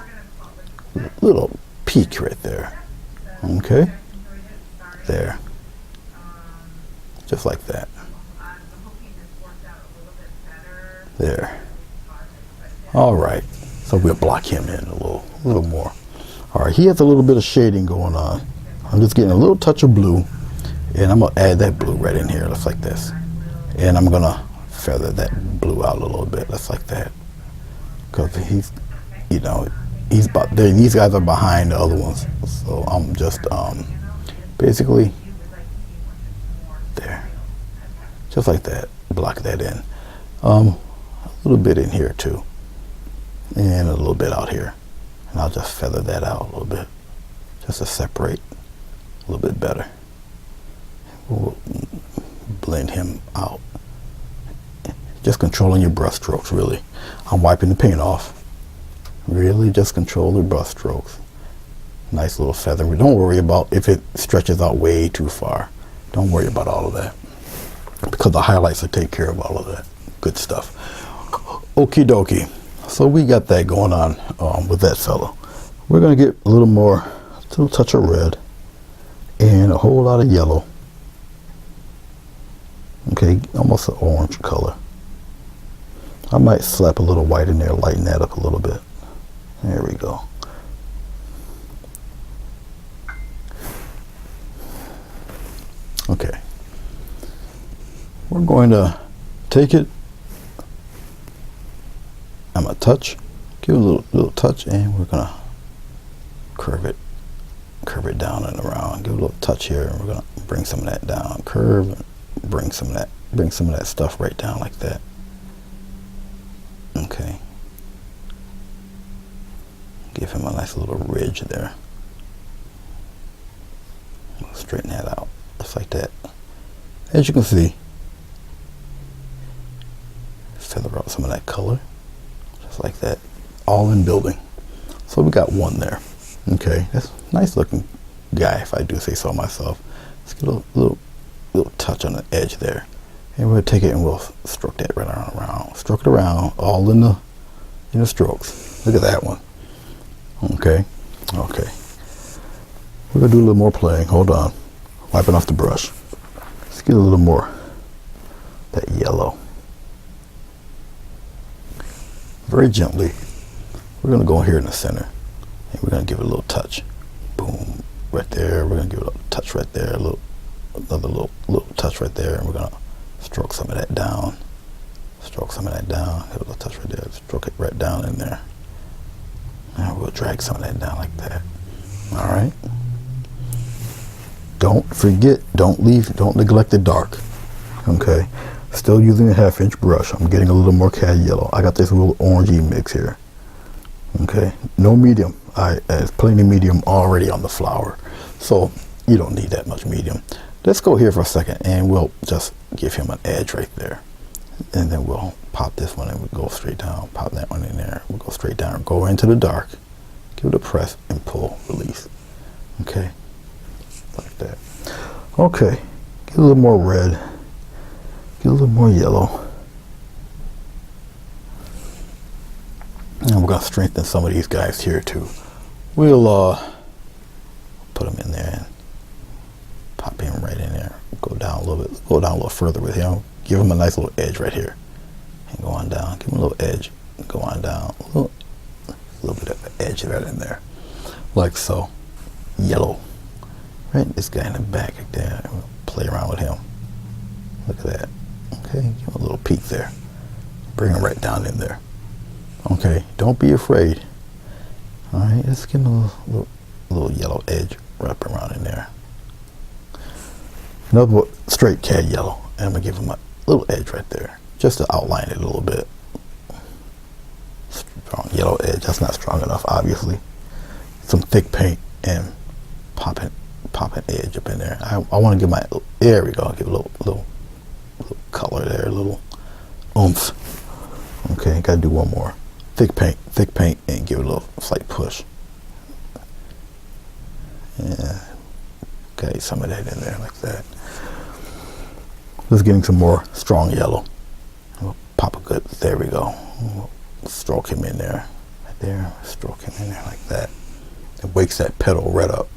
little peak right there. Okay? There. Just like that. There. All right. So we'll block him in a little more. All right. He has a little bit of shading going on. I'm just getting a little touch of blue, and I'm gonna add that blue right in here, just like this. And I'm gonna feather that blue out a little bit, just like that. Because he's, you know, these guys are behind the other ones. So I'm just basically there, just like that. Block that in. A little bit in here too. and a little bit out here. And I'll just feather that out a little bit, just to separate a little bit better. We'll blend him out. Just controlling your brush strokes, really. I'm wiping the paint off. Really just control the brush strokes. Nice little feather. Don't worry about if it stretches out way too far. Don't worry about all of that, because the highlights will take care of all of that good stuff. Okie dokie. So we got that going on with that fellow. We're going to get a little more, a little touch of red and a whole lot of yellow. Okay, almost an orange color. I might slap a little white in there, lighten that up a little bit. There we go. Okay. We're going to take it. I'm going to touch, give it a little touch, and we're going to curve it down and around. Give it a little touch here, and we're going to bring some of that down. Curve, and bring some of that stuff right down like that. Okay. Give him a nice little ridge there. We'll straighten that out, just like that. As you can see, feather out some of that color, just like that, all in building. So we got one there. Okay, that's a nice looking guy, if I do say so myself. Let's get a little touch on the edge there, and we'll take it and we'll stroke that right around. Stroke it around, all in the strokes. Look at that one. Okay, okay. We're gonna do a little more playing. Hold on, wiping off the brush. Let's get a little more that yellow. Very gently, we're going to go here in the center, and we're going to give it a little touch. Boom, right there. We're going to give it a touch right there, another little touch right there, and we're going to stroke some of that down. Stroke some of that down, give it a little touch right there, stroke it right down in there. And we'll drag some of that down like that. All right. Don't forget, don't neglect the dark. Okay. Still using a 1/2 inch brush. I'm getting a little more cad yellow. I got this little orangey mix here. Okay, no medium. There's plenty of medium already on the flower, so you don't need that much medium. Let's go here for a second, and we'll just give him an edge right there, and then we'll pop this one and we'll go straight down. Pop that one in there. We'll go straight down. Go into the dark. Give it a press and pull. Release. Okay, like that. Okay, get a little more red. Get a little more yellow. And we're going to strengthen some of these guys here too. We'll put them in there and pop him right in there. Go down a little bit. Go down a little further with him. Give him a nice little edge right here. And go on down. Give him a little edge. Go on down. A little bit of an edge right in there. Like so. Yellow. Right, this guy in the back right there. We'll play around with him. Look at that. Okay, give him a little peek there. Bring him right down in there. Okay, don't be afraid. All right, let's give him a little yellow edge wrap around in there. Another straight cad yellow, and I'm gonna give him a little edge right there, just to outline it a little bit. Strong yellow edge. That's not strong enough, obviously. Some thick paint and pop an edge up in there. I want to give my, there we go. Give a little color there, a little oomph. Okay, gotta do one more. Thick paint, and give it a little slight push. Yeah, okay, some of that in there like that. Just getting some more strong yellow. We'll pop a good, there we go. We'll stroke him in there, right there. Stroke him in there like that. It wakes that petal red up.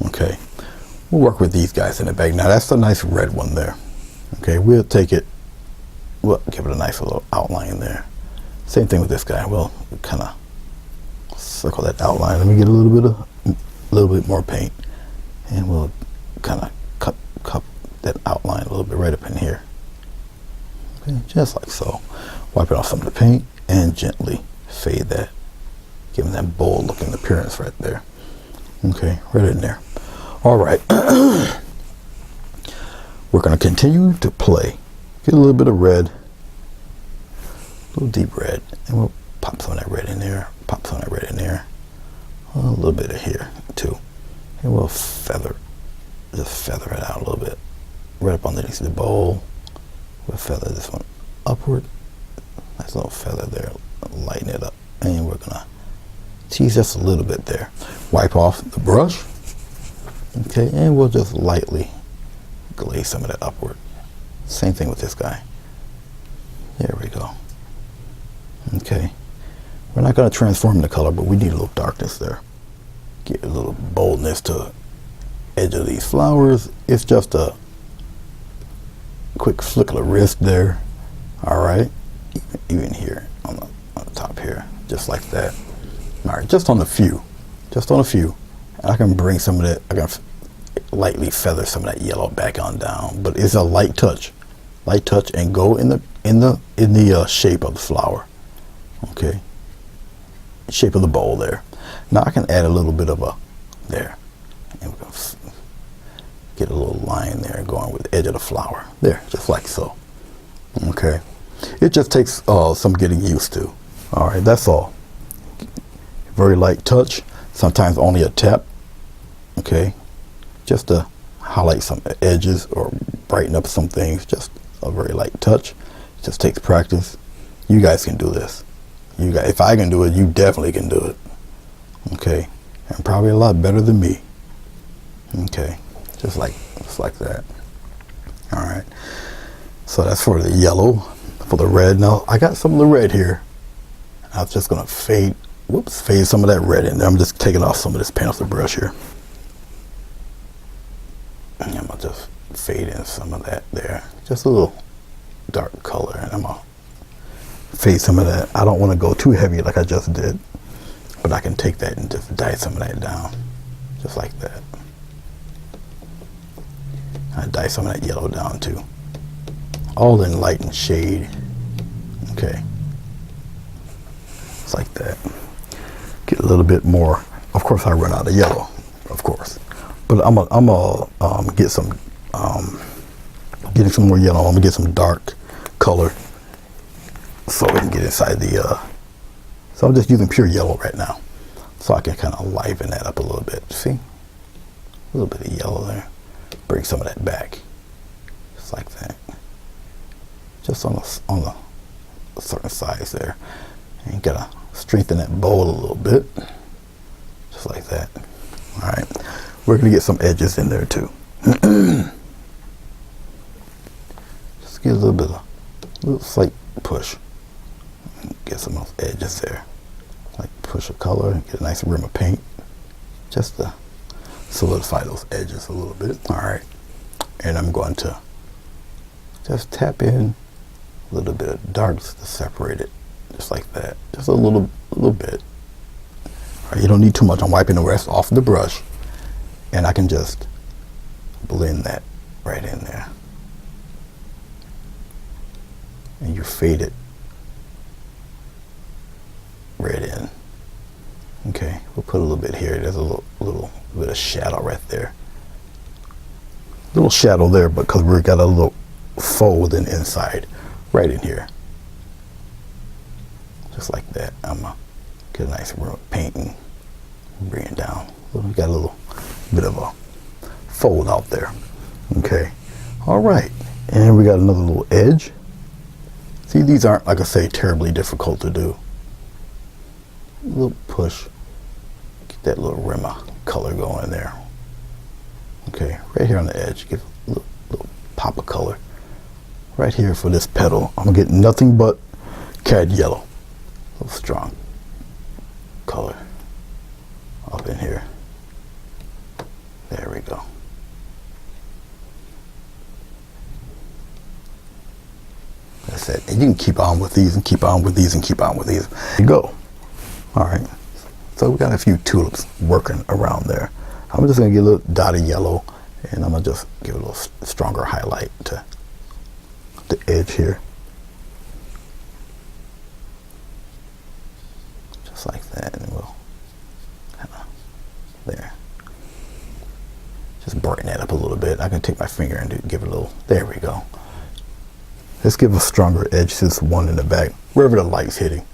Okay, we'll work with these guys in the back. Now that's a nice red one there. Okay, we'll take it, we'll give it a nice little outline there. Same thing with this guy. We'll kind of circle that outline. Let me get a little bit more paint, and we'll kind of cut that outline a little bit right up in here. Okay, just like so. Wipe it off some of the paint and gently fade that, give him that bold looking appearance right there. Okay, right in there. All right. We're going to continue to play. Get a little bit of red, a little deep red, and we'll pop some of that red in there, pop some of that red in there, a little bit of here too, and we'll just feather it out a little bit, right up underneath the bowl. We'll feather this one upward, nice little feather there, lighten it up, and we're gonna tease just a little bit there. Wipe off the brush, okay, and we'll just lightly glaze some of that upward. Same thing with this guy. There we go. Okay, we're not going to transform the color, but we need a little darkness there. Get a little boldness to the edge of these flowers. It's just a quick flick of the wrist there. All right, even here on the top here, just like that. All right, just on a few. And I can bring some of that, I can lightly feather some of that yellow back on down, but it's a light touch, and go in the shape of the flower. Okay, shape of the bowl there. Now I can add a little bit of a there, and we're gonna get a little line there going with the edge of the flower there, just like so. Okay, it just takes some getting used to. All right, that's all. Very light touch, sometimes only a tap. Okay, just to highlight some edges or brighten up some things. Just a very light touch. It just takes practice. You guys can do this. You guys, if I can do it, you definitely can do it. Okay, and probably a lot better than me. Okay, just like that. All right, so that's for the yellow. For the red, now I got some of the red here. I was just gonna fade some of that red in there. I'm just taking off some of this paint off the brush here. And I'm gonna just fade in some of that there, just a little dark color, and I'm gonna fade some of that. I don't want to go too heavy like I just did, but I can take that and just dye some of that down, just like that. I dye some of that yellow down too, all in light and shade. Okay, it's like that. Get a little bit more. Of course, I run out of yellow, of course, but I'm gonna get some, getting some more yellow. I'm gonna get some dark color so we can get inside the. So I'm just using pure yellow right now, so I can kind of liven that up a little bit. See, a little bit of yellow there. Bring some of that back, just like that. Just on a certain size there, and you gotta strengthen that bowl a little bit, just like that. All right, we're gonna get some edges in there too. Just get a little bit of, a little slight push. Get some of those edges there, like push a color and get a nice rim of paint, just to solidify those edges a little bit. All right, and I'm going to just tap in a little bit of darks to separate it, just like that, just a little bit. All right, you don't need too much. I'm wiping the rest off the brush, and I can just blend that right in there, and you fade it right in. Okay, we'll put a little bit here. There's a little bit of shadow right there. Little shadow there, but because we've got a little fold in inside, right in here. Just like that. I'm gonna get a nice paint and bring it down. We got a little bit of a fold out there. Okay. All right. And we got another little edge. See, these aren't, like I say, terribly difficult to do. A little push. Get that little rim of color going there. Okay, right here on the edge, give a little pop of color. Right here for this petal, I'm gonna get nothing but cad yellow. A little strong color up in here. There we go. That's it. And you can keep on with these and keep on with these and keep on with these. There you go. All right. So we got a few tulips working around there. I'm just gonna get a little dot of yellow, and I'm gonna just give a little stronger highlight to the edge here. Just like that, and we'll kind of there. Just brighten that up a little bit. I can take my finger and give it a little, there we go. Let's give a stronger edge to this one in the back, wherever the light's hitting.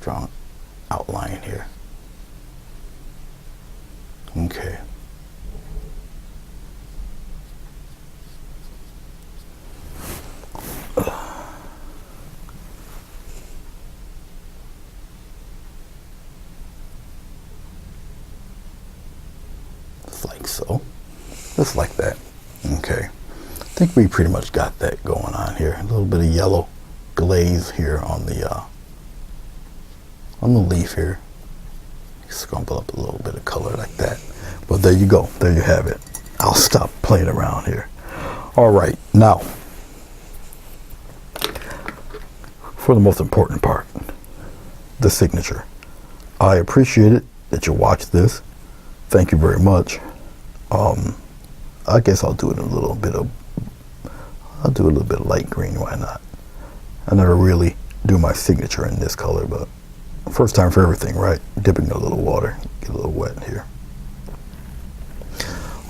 strong outline here. Okay. Just like so. Just like that. Okay. I think we pretty much got that going on here. A little bit of yellow glaze here on the leaf here. Scrumple up a little bit of color like that. But there you go. There you have it. I'll stop playing around here. All right. Now, for the most important part, the signature. I appreciate it that you watched this. Thank you very much. I guess I'll do it a little bit of light green. Why not? I never really do my signature in this color, but first time for everything, right? Dipping a little water, get a little wet here.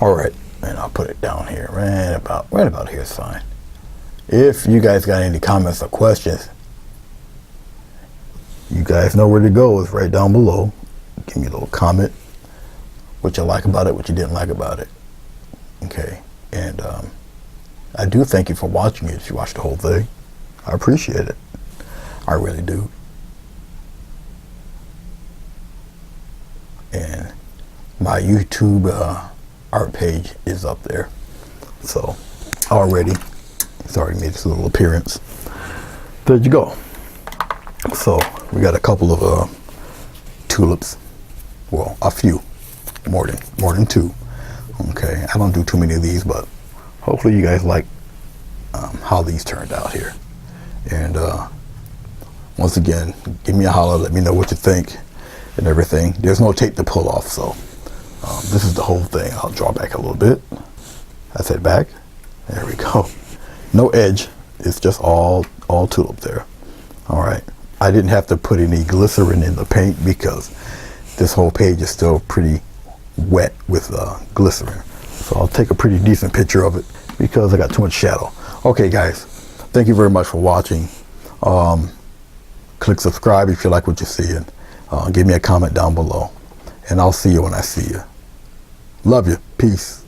All right, and I'll put it down here, right about here is fine. If you guys got any comments or questions, you guys know where to go. It's right down below. Give me a little comment, what you like about it, what you didn't like about it. Okay, and I do thank you for watching it. If you watched the whole thing, I appreciate it. I really do. And my YouTube art page is up there. So it's already made its little appearance. There you go. So we got a couple of tulips. Well, a few, more than two. Okay, I don't do too many of these, but hopefully you guys like how these turned out here. And once again, give me a holler, let me know what you think and everything. There's no tape to pull off, so this is the whole thing. I'll draw back a little bit. That's it back. There we go. No edge. It's just all tulip there. All right. I didn't have to put any glycerin in the paint because this whole page is still pretty wet with glycerin. So I'll take a pretty decent picture of it because I got too much shadow. Okay, guys. Thank you very much for watching. Click subscribe if you like what you see, and give me a comment down below. And I'll see you when I see you. Love you. Peace.